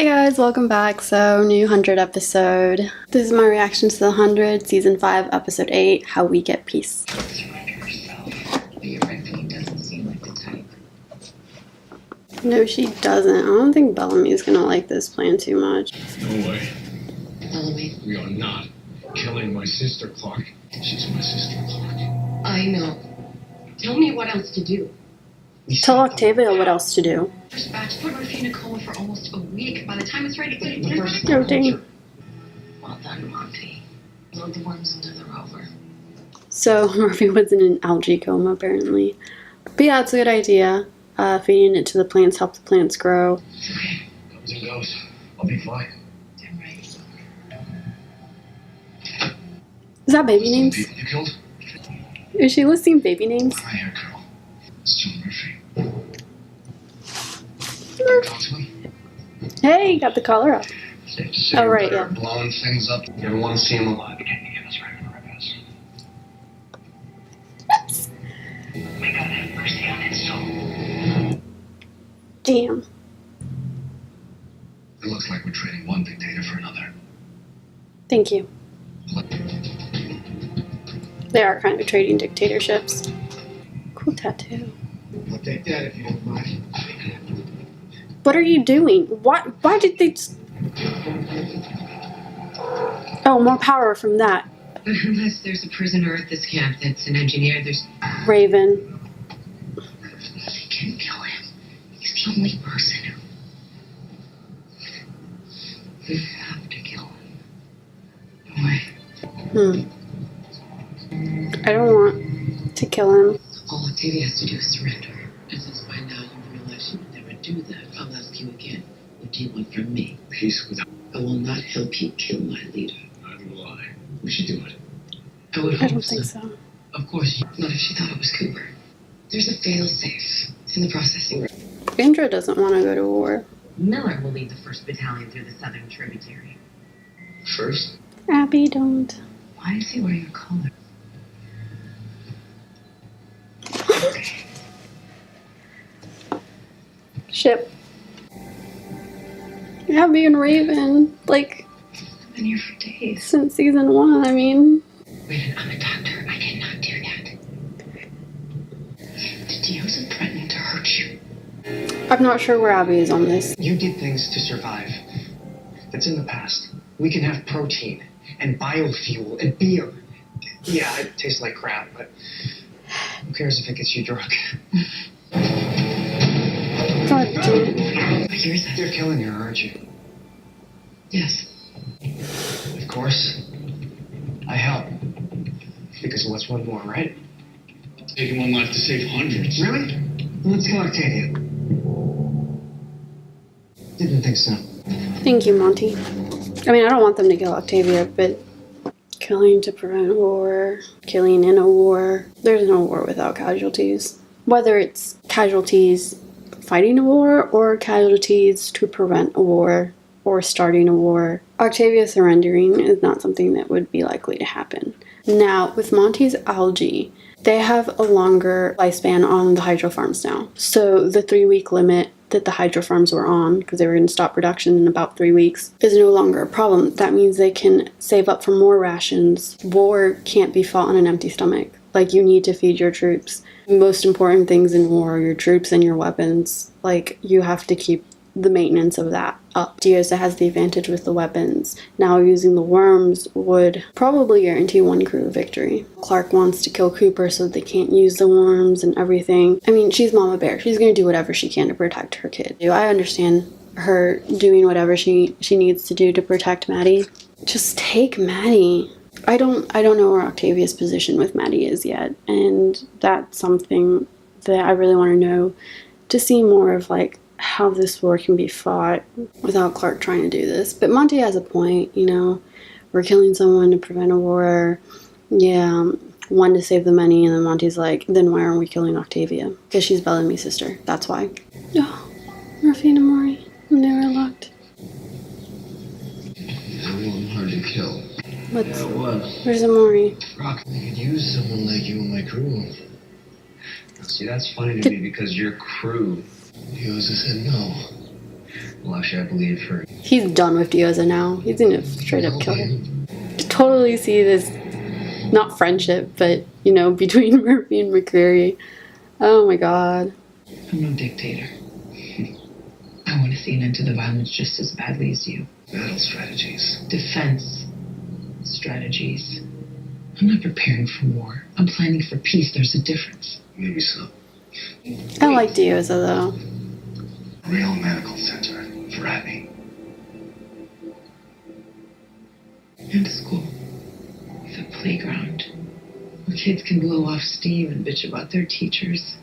Hey guys, welcome back. So, new 100 episode. This is my reaction to the 100, season 5, episode 8, How We Get Peace. No, she doesn't. I don't think Bellamys is gonna like this plan too much. No way. Bellamy. We are not killing my sister, Clark. She's my sister, Clark. I know. Tell me what else to do. Tell Octavia what else to do. Dispatch put Murphy in a coma for almost a week. By the time it's ready, Oh, dang. Well done, Monty. Load the worms into the rover. So, Murphy was in an algae coma, apparently. But yeah, it's a good idea. Feeding it to the plants helps the plants grow. Okay. Comes and goes. I'll be fine. Damn right. Is that baby names? People you killed? Is she listing baby names? My hair girl. It's John Murphy. Talk to me. Hey, got the collar up. Safe to say Oh, you're right, better yeah. at blowing things up. You ever want to see him alive again? You give us regular repairs. May God have mercy on his soul. Damn. It looks like we're trading one dictator for another. Thank you. They are kind of trading dictatorships. Cool tattoo. I'll take that if you don't mind. What are you doing? Why did they... Oh, more power from that. But unless there's a prisoner at this camp that's an engineer, there's... Raven. They can kill him. He's the only person who... We have to kill him. No way. I don't want to kill him. All Octavia has to do is surrender. And since by now you realize you would never do that, I'll ask you again. What do you want from me? Peace without. I will not help you kill my leader. Neither will I. We should do it. I would I hope don't so. think so. Of course, not if she thought it was Cooper. There's a fail-safe in the processing room. Indra doesn't want to go to war. Miller will lead the 1st Battalion through the southern tributary. First? Abby, don't. Why is he wearing a collar? Ship. Abby and Raven, like, I've been here for days. since season 1, I mean. Raven, I'm a doctor. I cannot do that. The Dios are threatening to hurt you. I'm not sure where Abby is on this. You did things to survive. That's in the past. We can have protein and biofuel and beer. Yeah, it tastes like crap, but who cares if it gets you drunk? God damn. I hear that. You're killing her, aren't you? Yes. Of course. I help. Because what's one more, right? Taking one life to save hundreds. Really? Let's kill Octavia. Didn't think so. Thank you, Monty. I mean, I don't want them to kill Octavia, but killing to prevent war, killing in a war. There's no war without casualties. Whether it's casualties fighting a war or casualties to prevent a war or starting a war, Octavia surrendering is not something that would be likely to happen. Now, with Monty's algae, they have a longer lifespan on the hydro farms now. So the 3-week limit that the hydro farms were on, because they were going to stop production in about 3 weeks, is no longer a problem. That means they can save up for more rations. War can't be fought on an empty stomach. Like, you need to feed your troops. Most important things in war are your troops and your weapons. Like, you have to keep the maintenance of that up. Diosa has the advantage with the weapons. Now using the worms would probably guarantee Wonkru victory. Clark wants to kill Cooper so that they can't use the worms and everything. I mean, she's Mama Bear. She's going to do whatever she can to protect her kid. I understand her doing whatever she needs to do to protect Maddie. Just take Maddie. I don't know where Octavia's position with Maddie is yet, and that's something that I really want to know to see more of, like, how this war can be fought without Clark trying to do this. But Monty has a point, you know. We're killing someone to prevent a war. Yeah, one to save the money, and then Monty's like, then why aren't we killing Octavia? Because she's Bellamy's sister. That's why. Oh, Murphy and Amori. They were locked. Everyone hard to kill. What's... What? Where's Amori? Rock, I could use someone like you in my crew. See, that's funny to me because your crew. Diosa said no. Well, actually, I believe her. He's done with Dioza now. He's gonna straight up kill her. Totally see this, not friendship, but, you know, between Murphy and McCreary. Oh my god. I'm no dictator. I want to see an end to the violence just as badly as you. Battle strategies. Defense strategies. I'm not preparing for war. I'm planning for peace. There's a difference. Maybe so. I like Dioza though. Real medical center for Abby. And a school. With a playground. Where kids can blow off steam and bitch about their teachers.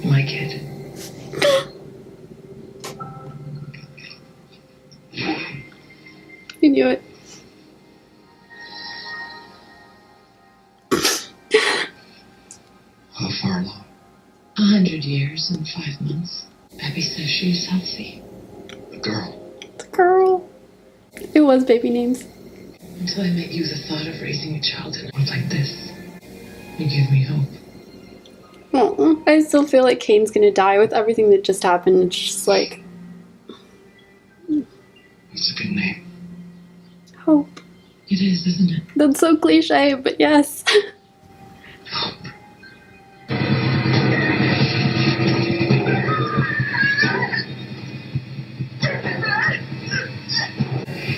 My kid. You knew it. How far along? 100 years and 5 months. Abby says she's healthy. The girl. The girl. It was baby names. Until I met you, the thought of raising a child in a world like this, you give me hope. Oh, I still feel like Kane's gonna die with everything that just happened. It's just like It's a good name. hope. It is, isn't it? That's so cliche, but yes. Hope.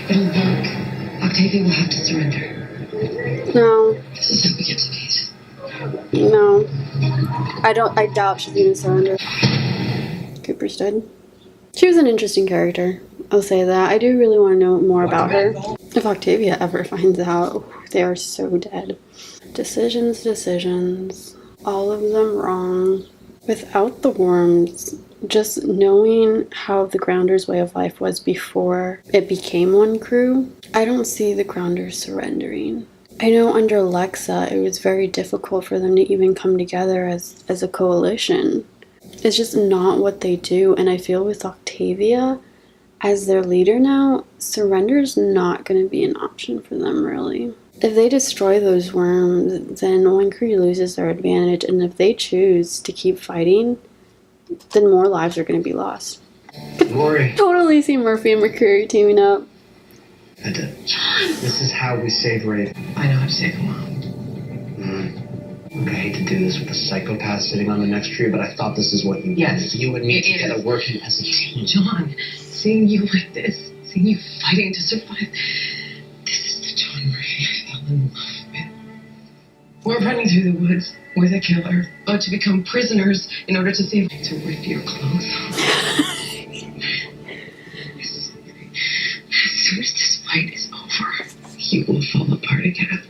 It'll work. Octavia will have to surrender. No, This is how we get to peace. no. I doubt she's gonna surrender. Cooper's dead. She was an interesting character. I'll say that. I do really want to know more about her. If Octavia ever finds out, they are so dead. Decisions. All of them wrong. Without the worms, just knowing how the Grounders' way of life was before it became Wonkru, I don't see the Grounders surrendering. I know under Lexa, it was very difficult for them to even come together as a coalition. It's just not what they do, and I feel with Octavia as their leader now, surrender's not going to be an option for them, really. If they destroy those worms, then Wonkru loses their advantage, and if they choose to keep fighting, then more lives are going to be lost. Lori. Totally see Murphy and McCreary teaming up. I did. This is how we save Raven. I know how to save them all. I hate to do this with a psychopath sitting on the next tree, but I thought this is what you Yes, wanted. You and me it together is. working as a team. John, seeing you like this, seeing you fighting to survive, this is the John Ray I fell in love with. We're running through the woods with a killer, about to become prisoners in order to save to rip your clothes off. As soon as this fight is over, you will fall apart again.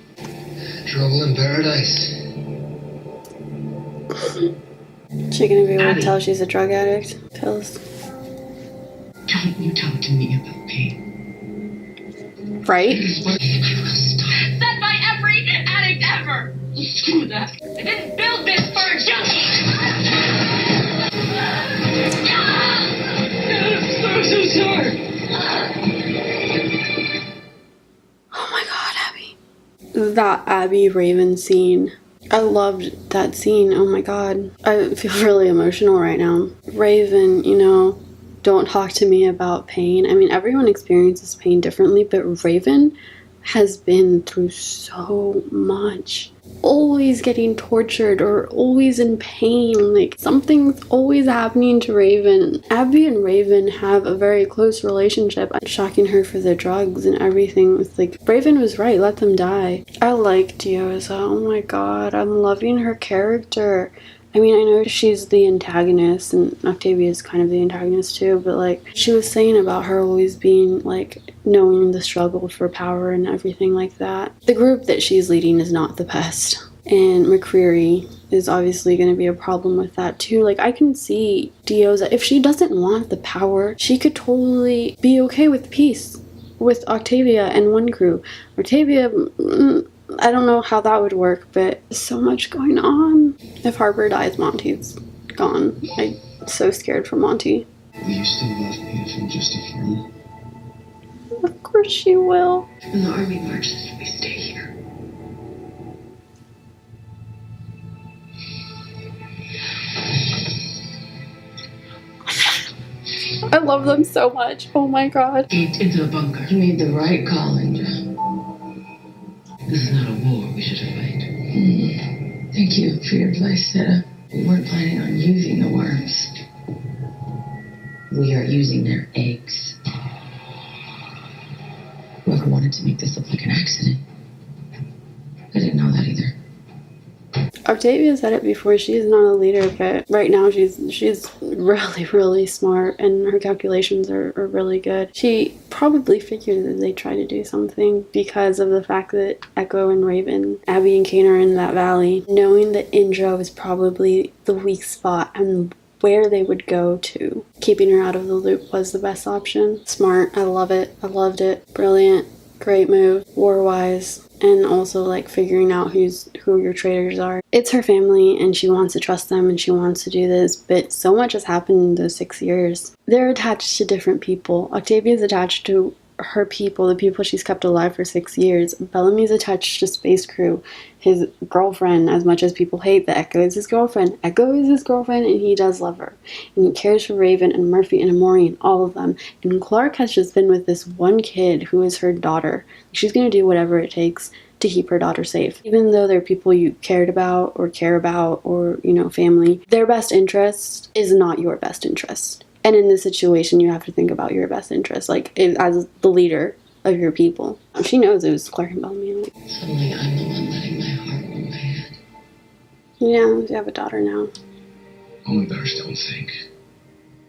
Trouble in paradise. She gonna be able to Abby. tell she's a drug addict? Pills. Don't you talk to me about pain. Right? I will stop. Said by every addict ever. Screw that. I didn't build this for a junkie. I'm so sorry. Oh my god, Abby. That Abby Raven scene. I loved that scene. Oh my god. I feel really emotional right now. Raven, you know, don't talk to me about pain. I mean, everyone experiences pain differently, but Raven has been through so much. Always getting tortured or always in pain. Like, something's always happening to Raven. Abby and Raven have a very close relationship. I'm shocking her for the drugs and everything. It's like, Raven was right, let them die. I like Dioza. Oh my god, I'm loving her character. I mean, I know she's the antagonist, and Octavia is kind of the antagonist too, but like, she was saying about her always being like, knowing the struggle for power and everything like that. The group that she's leading is not the best, and McCreary is obviously going to be a problem with that too. Like, I can see Dioza, if she doesn't want the power, she could totally be okay with peace with Octavia and Wonkru. Octavia, I don't know how that would work, but so much going on. If Harper dies, Monty's gone. I'm so scared for Monty. Will you still love me if I'm just a friend? Of course she will. When the army marches, we stay here. I I love them so much. Oh my god. Get into the bunker. You made the right call, Indra. This is not a war we should fight. Thank you for your advice, Sarah. We weren't planning on using the worms. We are using their eggs. Whoever wanted to make this look like an accident. I didn't know that either. Octavia said it before, she's not a leader, but right now she's really, really smart, and her calculations are really good. She probably figured that they try to do something because of the fact that Echo and Raven, Abby and Kane are in that valley. Knowing that Indra was probably the weak spot and where they would go to, keeping her out of the loop was the best option. Smart. I love it. I loved it. Brilliant. Great move. War-wise. And also like figuring out who your traitors are. It's her family and she wants to trust them and she wants to do this, but so much has happened in those 6 years. They're attached to different people. Octavia's attached to her people, the people she's kept alive for 6 years. Bellamy's attached to Space Crew, his girlfriend, as much as people hate that Echo is his girlfriend. Echo is his girlfriend and he does love her. And he cares for Raven and Murphy and Amori and all of them. And Clark has just been with this one kid who is her daughter. She's going to do whatever it takes to keep her daughter safe. Even though they're people you cared about or care about or, you know, family, their best interest is not your best interest. And in this situation, you have to think about your best interest, like as the leader of your people. She knows it was Clark and Bellamy. Suddenly I'm the one letting my heart rule my head. Yeah, you have a daughter now. Mama bears don't think.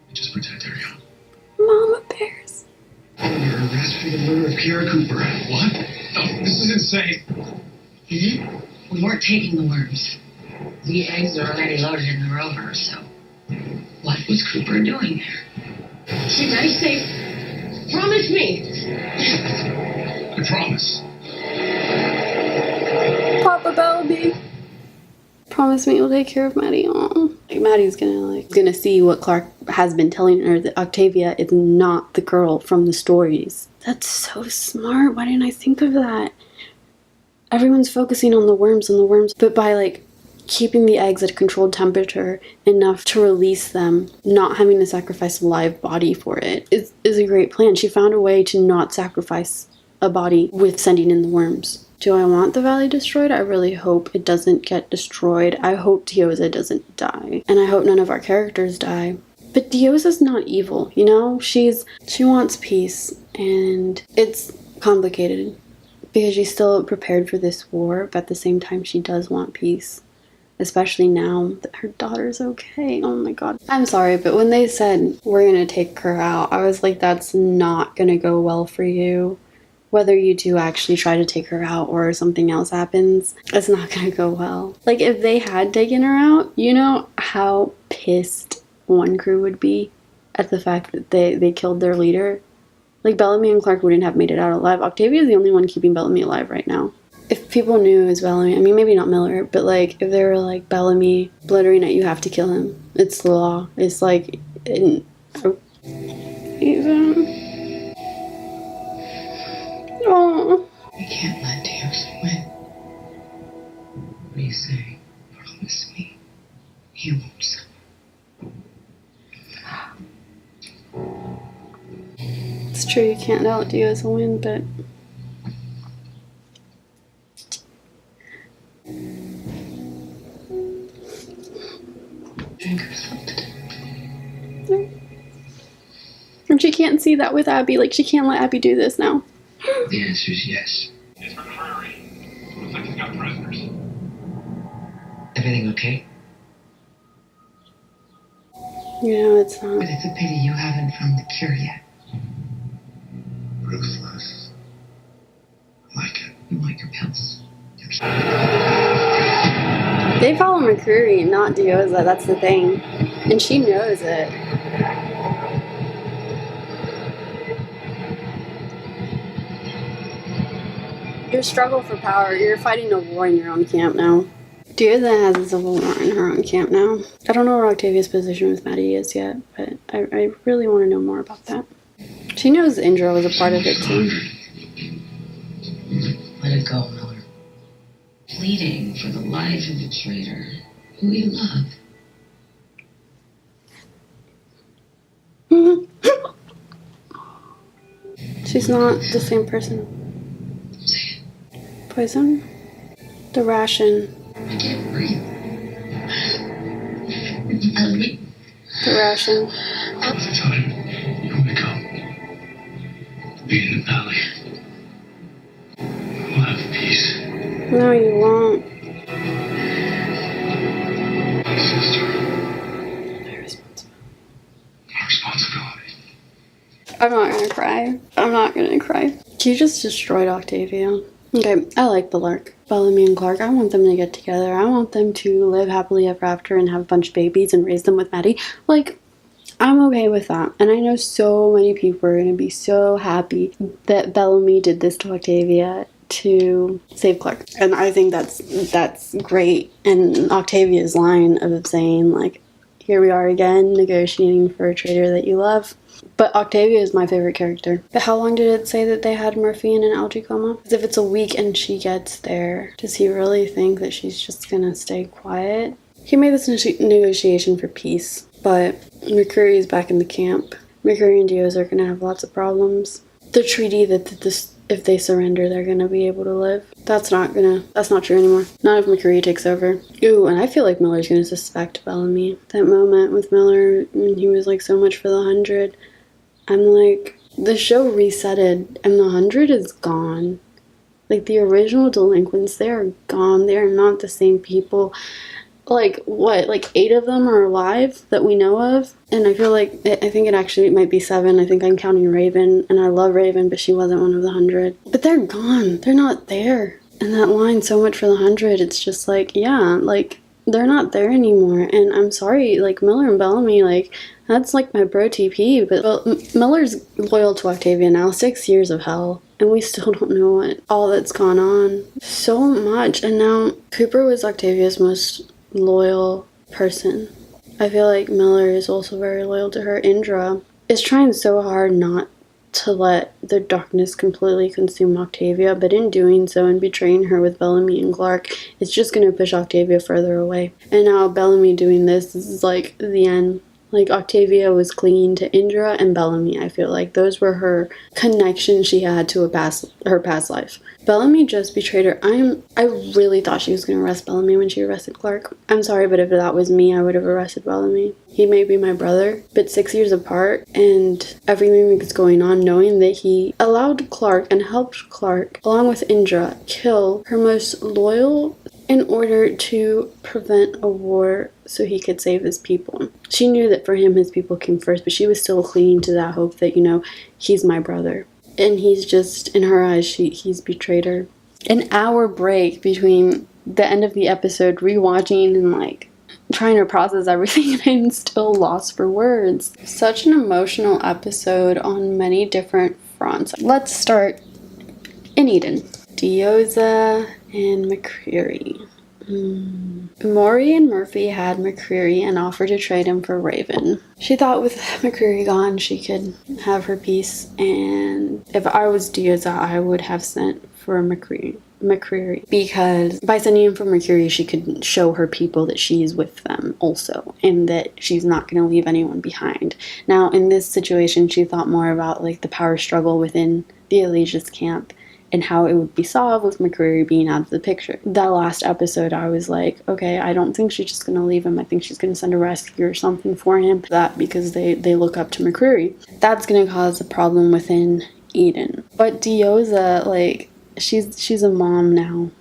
They just protect their young. Mama bears. Under arrest for the murder of Kara Cooper. What? No, this is insane. We weren't taking the worms. The eggs are already loaded in the rover, so what was Cooper doing there? She's very safe. Promise me. I promise. Papa Bellamy. Promise me you'll take care of Maddie. Aww. Like, Maddie's gonna see what Clark has been telling her, that Octavia is not the girl from the stories. That's so smart. Why didn't I think of that? Everyone's focusing on the worms and the worms, but by like keeping the eggs at a controlled temperature enough to release them, not having to sacrifice a live body for it, is a great plan. She found a way to not sacrifice a body with sending in the worms. Do I want the valley destroyed? I really hope it doesn't get destroyed. I hope Diosa doesn't die. And I hope none of our characters die. But Diosa's not evil, you know? She wants peace. And it's complicated. Because she's still prepared for this war, but at the same time she does want peace. Especially now that her daughter's okay. Oh my god. I'm sorry, but when they said, we're gonna take her out, I was like, that's not gonna go well for you. Whether you do actually try to take her out or something else happens, it's not gonna go well. Like, if they had taken her out, you know how pissed Wonkru would be at the fact that they killed their leader? Like, Bellamy and Clark wouldn't have made it out alive. Octavia is the only one keeping Bellamy alive right now. If people knew it was Bellamy, I mean, maybe not Miller, but like, if they were like, Bellamy, blittering it, you have to kill him. It's the law. It's like, even... Oh. We can't let Diosa win. What do you say? Promise me you won't suffer. It's true, you can't let Diosa win, but... Drink or something. And she can't see that with Abby. Like, she can't let Abby do this now. The answer is yes. It's McCreary. Looks like he's got prisoners. Everything okay? You know, it's not. But it's a pity you haven't found the cure yet. Ruthless. Like it. You want your pills. They follow McCreary, not Diosa. That's the thing. And she knows it. Your struggle for power, you're fighting a war in your own camp now. Diosa has a civil war in her own camp now. I don't know where Octavia's position with Maddie is yet, but I really want to know more about that. She knows Indra was a part of it too. Let it go, Miller. Pleading for the life of a traitor who you love. She's not the same person. Say Poison? The ration. it. I can't breathe. The ration. By the time you wake up, be in the valley. We'll have peace. No, you won't. My sister. My responsibility. My responsibility. I'm not gonna cry. I'm not gonna cry. You just destroyed Octavia. Okay, I like the Lark. Bellamy and Clark, I want them to get together. I want them to live happily ever after and have a bunch of babies and raise them with Maddie. Like, I'm okay with that. And I know so many people are gonna be so happy that Bellamy did this to Octavia to save Clark. And I think that's great. And Octavia's line of saying, like, here we are again, negotiating for a traitor that you love. But Octavia is my favorite character. But how long did it say that they had Murphy in an algae coma? Because if it's a week and she gets there, does he really think that she's just gonna stay quiet? He made this negotiation for peace, but McCreary is back in the camp. McCreary and Diaz are gonna have lots of problems. The treaty that if they surrender, they're gonna be able to live. That's not true anymore. Not if McCreary takes over. Ooh, and I feel like Miller's gonna suspect Bellamy. That moment with Miller when he was like so much for the 100. I'm like, the show resetted and the 100 is gone. Like, the original delinquents, they are gone. They are not the same people. Like, what? Like, 8 of them are alive that we know of? And I feel like, I think it might be 7. I think I'm counting Raven. And I love Raven, but she wasn't one of the 100. But they're gone. They're not there. And that line, so much for the 100, it's just like, yeah, like, they're not there anymore. And I'm sorry, like, Miller and Bellamy, like, that's like my bro TP. But Miller's loyal to Octavia now, 6 years of hell. And we still don't know all that's gone on. So much. And now Cooper was Octavia's most loyal person. I feel like Miller is also very loyal to her. Indra is trying so hard not to let the darkness completely consume Octavia, but in doing so and betraying her with Bellamy and Clark, it's just going to push Octavia further away. And now Bellamy doing this is like the end. Like, Octavia was clinging to Indra and Bellamy. I feel like those were her connections she had to her past life. Bellamy just betrayed her. I really thought she was going to arrest Bellamy when she arrested Clark. I'm sorry, but if that was me, I would have arrested Bellamy. He may be my brother, but 6 years apart and everything that's going on, knowing that he allowed Clark and helped Clark, along with Indra, kill her most loyal in order to prevent a war so he could save his people. She knew that for him, his people came first, but she was still clinging to that hope that, he's my brother. And he's just, in her eyes, he's betrayed her. An hour break between the end of the episode, rewatching and, like, trying to process everything, and I'm still lost for words. Such an emotional episode on many different fronts. Let's start in Eden. Dioza and McCreary. Maury and Murphy had McCreary and offered to trade him for Raven. She thought with McCreary gone, she could have her peace, and if I was Dioza, I would have sent for McCreary, because by sending him for McCreary, she could show her people that she's with them also, and that she's not going to leave anyone behind. Now, in this situation, she thought more about, like, the power struggle within the Elysius camp, and how it would be solved with McCreary being out of the picture. That last episode, I was like, okay, I don't think she's just going to leave him. I think she's going to send a rescue or something for him. That because they look up to McCreary. That's going to cause a problem within Eden. But Dioza, like, she's a mom now.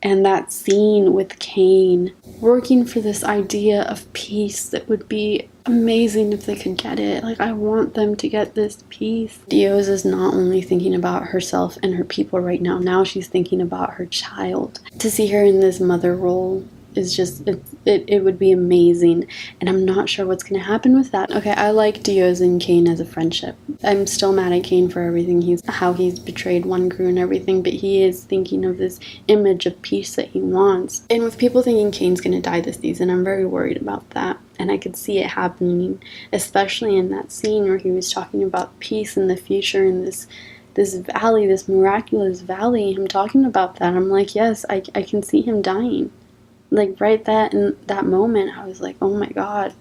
And that scene with Cain working for this idea of peace that would be amazing if they could get it. Like, I want them to get this peace. Dioza is not only thinking about herself and her people right now. Now she's thinking about her child. To see her in this mother role is just, it would be amazing. And I'm not sure what's going to happen with that. Okay, I like Dioza and Cain as a friendship. I'm still mad at Cain for everything how he's betrayed Wonkru and everything, but he is thinking of this image of peace that he wants. And with people thinking Cain's going to die this season, I'm very worried about that. And I could see it happening, especially in that scene where he was talking about peace in the future and this valley, this miraculous valley. Him talking about that, I'm like, yes, I can see him dying. Like, right in that moment, I was like, oh my god,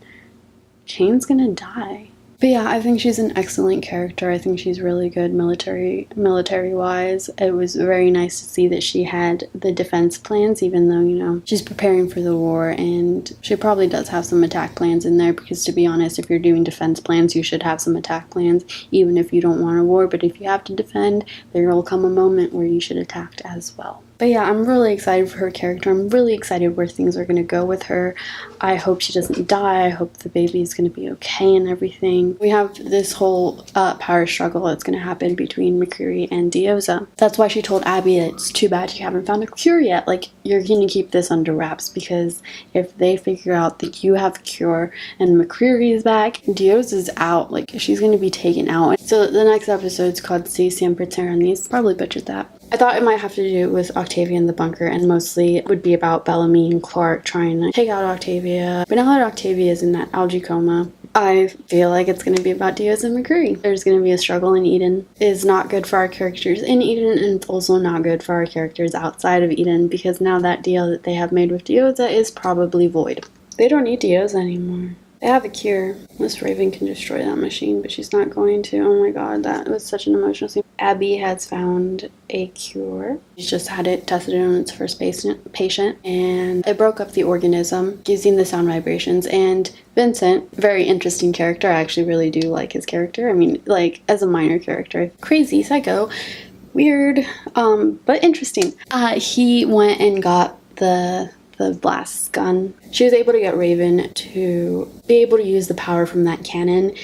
Cain's gonna die. But yeah, I think she's an excellent character. I think she's really good military-wise. It was very nice to see that she had the defense plans, even though, you know, she's preparing for the war, and she probably does have some attack plans in there, because to be honest, if you're doing defense plans, you should have some attack plans, even if you don't want a war. But if you have to defend, there will come a moment where you should attack as well. But yeah, I'm really excited for her character. I'm really excited where things are going to go with her. I hope she doesn't die. I hope the baby is going to be okay and everything. We have this whole power struggle that's going to happen between McCreary and Dioza. That's why she told Abby that it's too bad you haven't found a cure yet. Like, you're going to keep this under wraps, because if they figure out that you have the cure and McCreary is back, Dioza's out. Like, she's going to be taken out. So the next episode's called Si Siempre Tyrannis. Probably butchered that. I thought it might have to do with Octavia in the bunker, and mostly it would be about Bellamys and Clark trying to take out Octavia. But now that Octavia is in that algae coma, I feel like it's going to be about Diaz and McCreary. There's going to be a struggle in Eden. It is not good for our characters in Eden, and it's also not good for our characters outside of Eden, because now that deal that they have made with Dioza is probably void. They don't need Dioza anymore. They have a cure. Miss Raven can destroy that machine, but she's not going to. Oh my god, that was such an emotional scene. Abby has found a cure. She's just had it tested on its first patient, and it broke up the organism using the sound vibrations. And Vincent, very interesting character. I actually really do like his character. I mean, like, as a minor character. Crazy, psycho, weird, but interesting. He went and got the blast gun. She was able to get Raven to be able to use the power from that cannon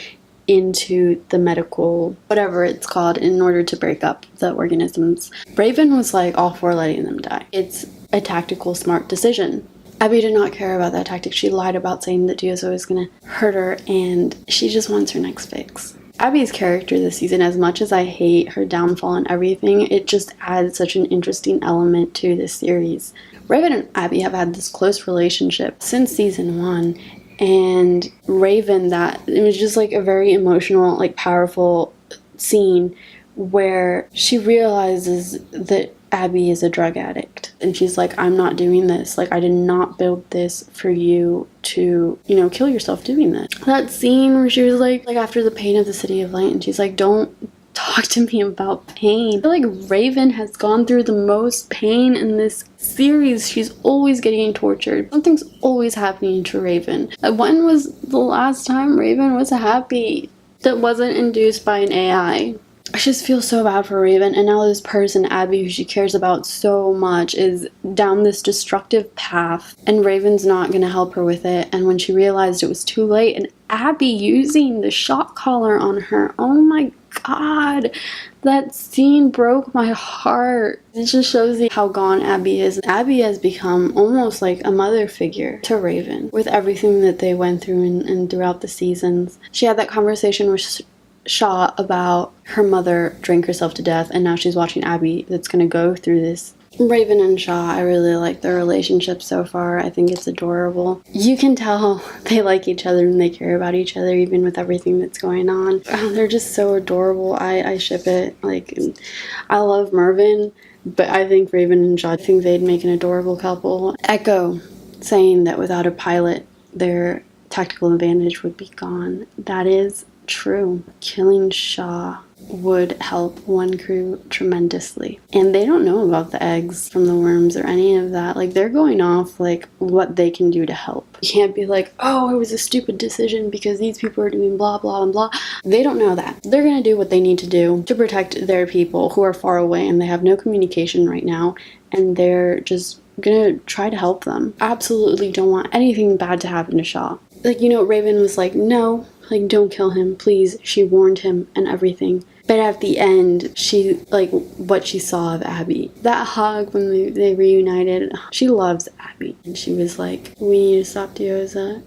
into the medical, whatever it's called, in order to break up the organisms. Raven was like all for letting them die. It's a tactical, smart decision. Abby did not care about that tactic. She lied about saying that Dioza was going to hurt her, and she just wants her next fix. Abby's character this season, as much as I hate her downfall and everything, it just adds such an interesting element to this series. Raven and Abby have had this close relationship since season 1, and Raven, that it was just like a very emotional, like powerful scene where she realizes that Abby is a drug addict, and she's like, I'm not doing this. Like, I did not build this for you to, you know, kill yourself doing this. That scene where she was like after the pain of the City of Light, and she's like, don't talk to me about pain. I feel like Raven has gone through the most pain in this series. She's always getting tortured. Something's always happening to Raven. When was the last time Raven was happy that wasn't induced by an AI? I just feel so bad for Raven, and now this person, Abby, who she cares about so much, is down this destructive path, and Raven's not going to help her with it. And when she realized it was too late, and Abby using the shock collar on her, oh my god, that scene broke my heart. It just shows you how gone Abby is. Abby has become almost like a mother figure to Raven with everything that they went through and throughout the seasons. She had that conversation with Shaw about her mother drank herself to death, and now she's watching Abby that's going to go through this. Raven and Shaw, I really like their relationship so far. I think it's adorable. You can tell they like each other and they care about each other, even with everything that's going on. Oh, they're just so adorable. I ship it. Like, I love Mervyn, but I think Raven and Shaw, I think they'd make an adorable couple. Echo saying that without a pilot, their tactical advantage would be gone. That is true. Killing Shaw would help Wonkru tremendously. And they don't know about the eggs from the worms or any of that. Like, they're going off like what they can do to help. You can't be like, oh, it was a stupid decision because these people are doing blah blah and blah. They don't know that. They're gonna do what they need to do to protect their people who are far away and they have no communication right now, and they're just gonna try to help them. Absolutely don't want anything bad to happen to Shaw. Like, you know, Raven was like, no, like, don't kill him, please. She warned him and everything. But at the end, she, like, what she saw of Abby, that hug when they reunited, she loves Abby. And she was like, we need to stop Dioza.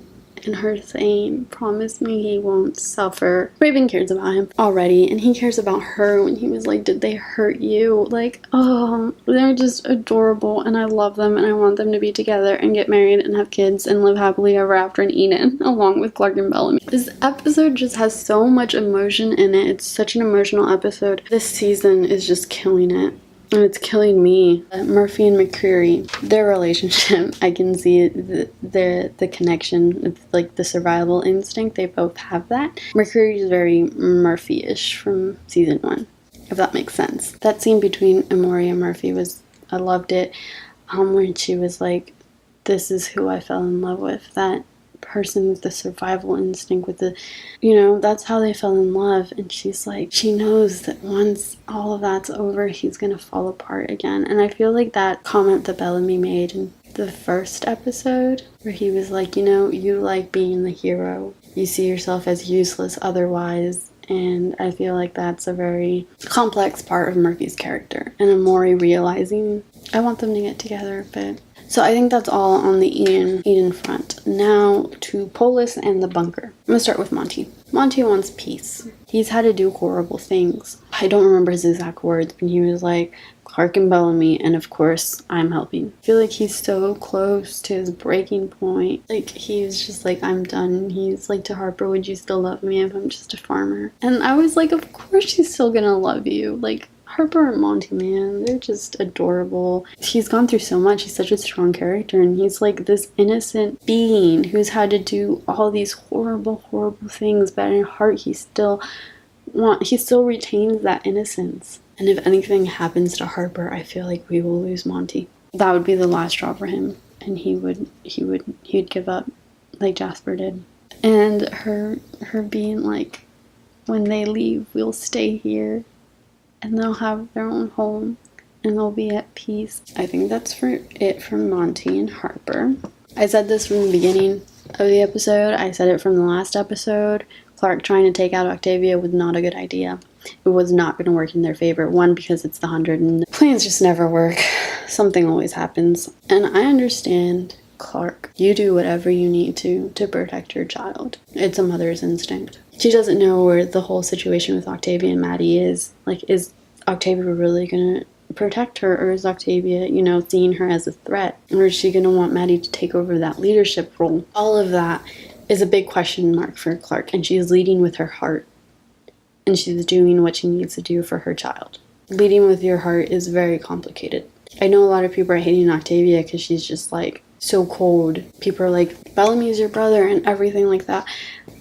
And her saying, promise me he won't suffer. Raven cares about him already, and he cares about her when he was like, did they hurt you? Like, oh, they're just adorable, and I love them, and I want them to be together and get married and have kids and live happily ever after in Eden, along with Clark and Bellamys. This episode just has so much emotion in it. It's such an emotional episode. This season is just killing it. and it's killing me. Murphy and McCreary, their relationship, I can see the connection. It's like the survival instinct. They both have that. McCreary is very Murphy-ish from season 1, if that makes sense. That scene between Amori and Murphy I loved it. When she was like, this is who I fell in love with. That person with the survival instinct, with the, that's how they fell in love. And she's like, she knows that once all of that's over, he's gonna fall apart again. And I feel like that comment that Bellamys made in the first episode, where he was like, you like being the hero, you see yourself as useless otherwise. And I feel like that's a very complex part of Murphy's character, and Amori realizing, I want them to get together. But so I think that's all on the Eden front. Now to Polis and the bunker. I'm gonna start with Monty. Monty wants peace. He's had to do horrible things. I don't remember his exact words, but he was like, Clark and Bellamys, and of course, I'm helping. I feel like he's so close to his breaking point. Like, he's just like, I'm done. He's like to Harper, would you still love me if I'm just a farmer? And I was like, of course she's still gonna love you. Like, Harper and Monty, man, they're just adorable. He's gone through so much. He's such a strong character, and he's like this innocent being who's had to do all these horrible, horrible things, but in heart he still retains that innocence. And if anything happens to Harper, I feel like we will lose Monty. That would be the last straw for him, and he'd give up like Jasper did. And her being like, when they leave, we'll stay here, and they'll have their own home, and they'll be at peace. I think that's it for Monty and Harper. I said this from the beginning of the episode. I said it from the last episode. Clark trying to take out Octavia was not a good idea. It was not going to work in their favor. One, because it's the 100 and plans just never work. Something always happens. And I understand, Clark. You do whatever you need to protect your child. It's a mother's instinct. She doesn't know where the whole situation with Octavia and Maddie is. Like, is Octavia really going to protect her, or is Octavia, seeing her as a threat? Or is she going to want Maddie to take over that leadership role? All of that is a big question mark for Clark, and she's leading with her heart. And she's doing what she needs to do for her child. Leading with your heart is very complicated. I know a lot of people are hating Octavia because she's just like so cold. People are like, Bellamy's your brother and everything like that.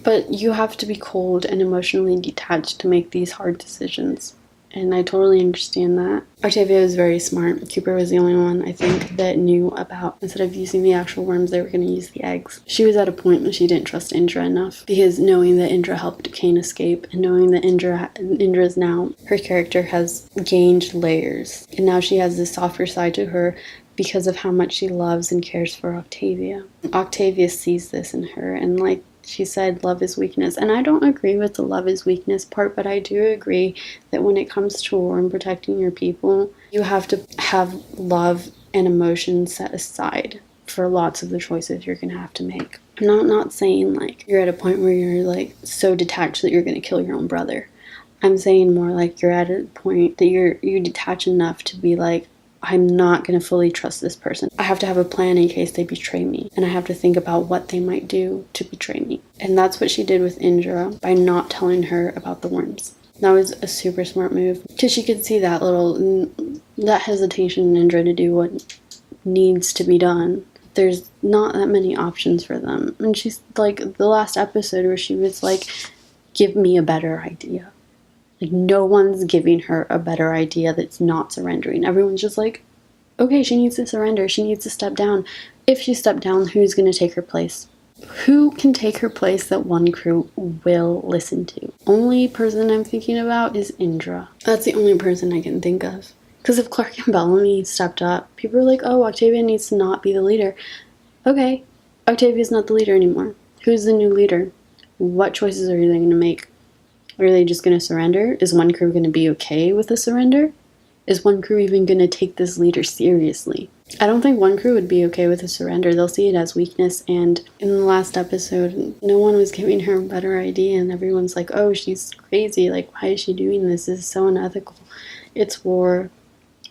But you have to be cold and emotionally detached to make these hard decisions. And I totally understand that. Octavia was very smart. Cooper was the only one, I think, that knew about, instead of using the actual worms, they were going to use the eggs. She was at a point when she didn't trust Indra enough, because knowing that Indra helped Kane escape, and knowing that Indra's now, her character has gained layers. And now she has this softer side to her because of how much she loves and cares for Octavia. Octavia sees this in her, and like she said, love is weakness. And I don't agree with the love is weakness part, but I do agree that when it comes to war and protecting your people, you have to have love and emotion set aside for lots of the choices you're going to have to make. I'm not saying like you're at a point where you're like so detached that you're going to kill your own brother. I'm saying more like you're at a point that you're detached enough to be like, I'm not going to fully trust this person. I have to have a plan in case they betray me. And I have to think about what they might do to betray me. And that's what she did with Indra by not telling her about the worms. That was a super smart move. Because she could see that hesitation in Indra to do what needs to be done. There's not that many options for them. And she's like, the last episode where she was like, give me a better idea. Like, no one's giving her a better idea that's not surrendering. Everyone's just like, okay, she needs to surrender. She needs to step down. If she stepped down, who's going to take her place? Who can take her place that Wonkru will listen to? Only person I'm thinking about is Indra. That's the only person I can think of. Because if Clark and Bellamys stepped up, people are like, oh, Octavia needs to not be the leader. Okay, Octavia's not the leader anymore. Who's the new leader? What choices are they going to make? Are they just going to surrender? Is Wonkru going to be okay with a surrender? Is Wonkru even going to take this leader seriously? I don't think Wonkru would be okay with a surrender. They'll see it as weakness, and in the last episode, no one was giving her a better idea, and everyone's like, oh, she's crazy. Like, why is she doing this? This is so unethical. It's war.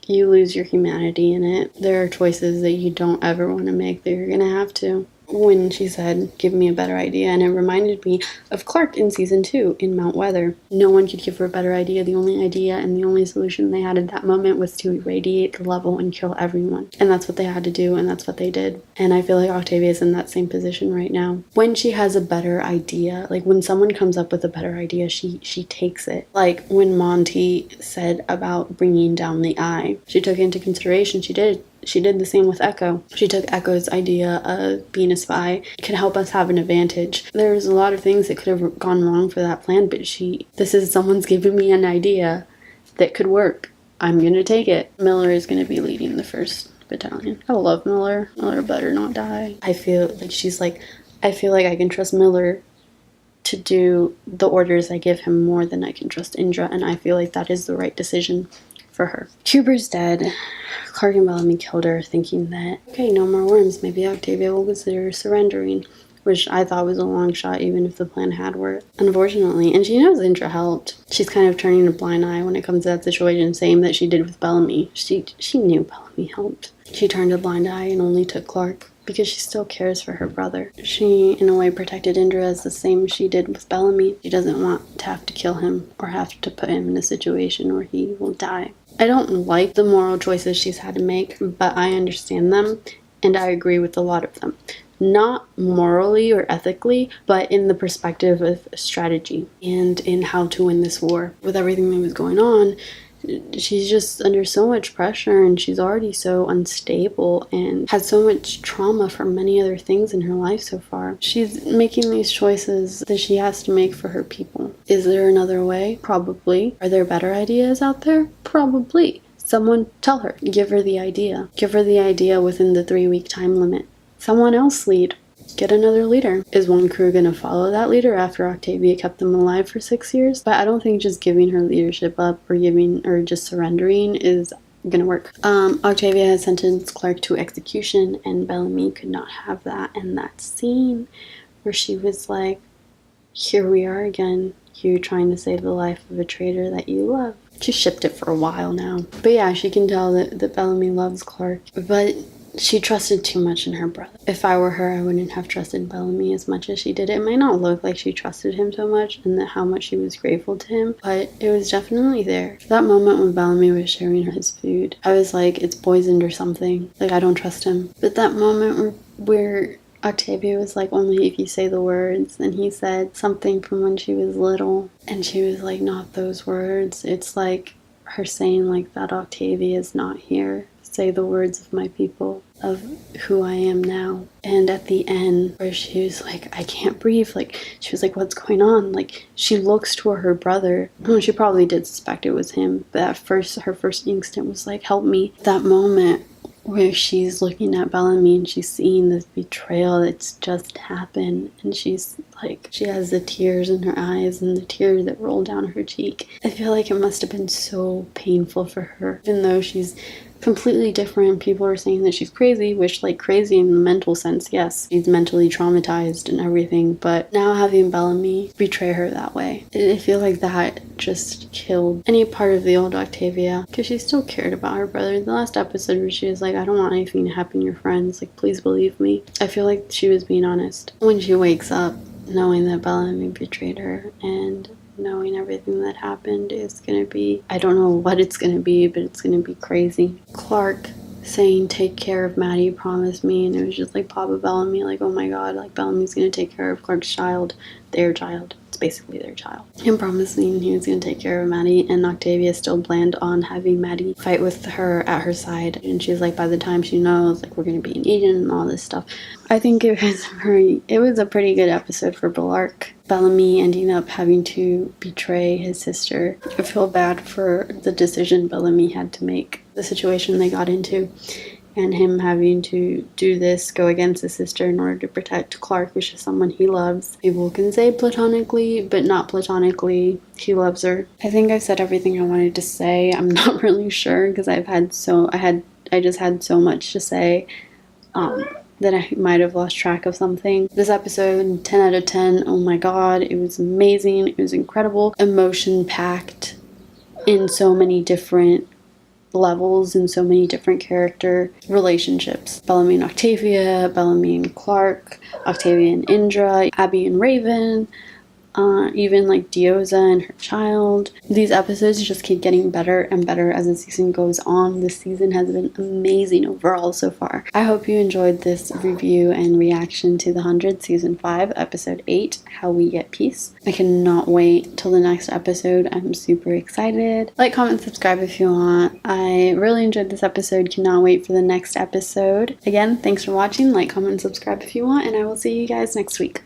You lose your humanity in it. There are choices that you don't ever want to make that you're going to have to. when she said, give me a better idea. And it reminded me of Clark in season 2 in Mount Weather. No one could give her a better idea. The only idea and the only solution they had at that moment was to irradiate the level and kill everyone. And that's what they had to do, and that's what they did. And I feel like Octavia is in that same position right now. When she has a better idea, like when someone comes up with a better idea, she takes it. Like when Monty said about bringing down the eye, she took it into consideration. She did the same with Echo. She took Echo's idea of being a spy. It could help us have an advantage. There's a lot of things that could have gone wrong for that plan, but this is someone's giving me an idea that could work. I'm gonna take it. Miller is gonna be leading the 1st Battalion. I love Miller. Miller better not die. I feel like I can trust Miller to do the orders I give him more than I can trust Indra, and I feel like that is the right decision for her. Huber's dead. Clark and Bellamy killed her, thinking that, okay, no more worms. Maybe Octavia will consider surrendering, which I thought was a long shot, even if the plan had worked. Unfortunately, and she knows Indra helped. She's kind of turning a blind eye when it comes to that situation, same that she did with Bellamy. She knew Bellamy helped. She turned a blind eye and only took Clark, because she still cares for her brother. She, in a way, protected Indra as the same she did with Bellamy. She doesn't want to have to kill him or have to put him in a situation where he will die. I don't like the moral choices she's had to make, but I understand them, and I agree with a lot of them. Not morally or ethically, but in the perspective of strategy and in how to win this war. With everything that was going on, she's just under so much pressure, and she's already so unstable and had so much trauma from many other things in her life so far. She's making these choices that she has to make for her people. Is there another way? Probably. Are there better ideas out there? Probably. Someone tell her. Give her the idea. Give her the idea within the 3-week time limit. Someone else lead. Get another leader. Is Wonkru gonna follow that leader after Octavia kept them alive for 6 years? But I don't think just giving her leadership up or just surrendering is gonna work. Octavia has sentenced Clark to execution, and Bellamy could not have that. And that scene where she was like, here we are again, you trying to save the life of a traitor that you love. She shipped it for a while now. But yeah, she can tell that Bellamy loves Clark. But she trusted too much in her brother. If I were her, I wouldn't have trusted Bellamy as much as she did. It might not look like she trusted him so much and how much she was grateful to him, but it was definitely there. That moment when Bellamy was sharing his food, I was like, it's poisoned or something. Like, I don't trust him. But that moment where Octavia was like, only if you say the words, and he said something from when she was little, and she was like, not those words. It's like her saying like that Octavia is not here. Say the words of my people, of who I am now. And at the end, where she was like, I can't breathe, like, she was like, what's going on? Like, she looks to her brother. Well, she probably did suspect it was him, but at first, her first instinct was like, help me. That moment where she's looking at Bellamy and she's seeing this betrayal that's just happened, and she's like, she has the tears in her eyes and the tears that roll down her cheek. I feel like it must have been so painful for her, even though she's completely different. People are saying that she's crazy, which, like, crazy in the mental sense, yes, she's mentally traumatized and everything, but now having Bellamy betray her that way, I feel like that just killed any part of the old Octavia, because she still cared about her brother. The last episode where she was like, I don't want anything to happen to your friends, like, please believe me. I feel like she was being honest. When she wakes up knowing that Bellamy betrayed her and knowing everything that happened is gonna be, I don't know what it's gonna be, but it's gonna be crazy. Clark saying, take care of Maddie, promise me, and it was just like Papa Bellamy, like, oh my god, like, Bellamy's gonna take care of Clark's child, their child. It's basically their child. Him promising he was gonna take care of Maddie, and Octavia still planned on having Maddie fight with her at her side, and she's like, by the time she knows, like, we're gonna be in Eden and all this stuff. I think it was a pretty good episode for Bellark. Bellamy ending up having to betray his sister. I feel bad for the decision Bellamy had to make, the situation they got into, and him having to do this, go against his sister in order to protect Clark, which is someone he loves. People can say platonically, but not platonically. He loves her. I think I've said everything I wanted to say. I'm not really sure, because I just had so much to say. That I might have lost track of something. This episode, 10 out of 10. Oh my god, it was amazing. It was incredible. Emotion packed in so many different levels and so many different character relationships. Bellamy and Octavia, Bellamy and Clark, Octavia and Indra, Abby and Raven, even like Dioza and her child. These episodes just keep getting better and better as the season goes on. This season has been amazing overall so far. I hope you enjoyed this review and reaction to The 100 Season 5, Episode 8, How We Get Peace. I cannot wait till the next episode. I'm super excited. Like, comment, subscribe if you want. I really enjoyed this episode. Cannot wait for the next episode. Again, thanks for watching. Like, comment, and subscribe if you want, and I will see you guys next week.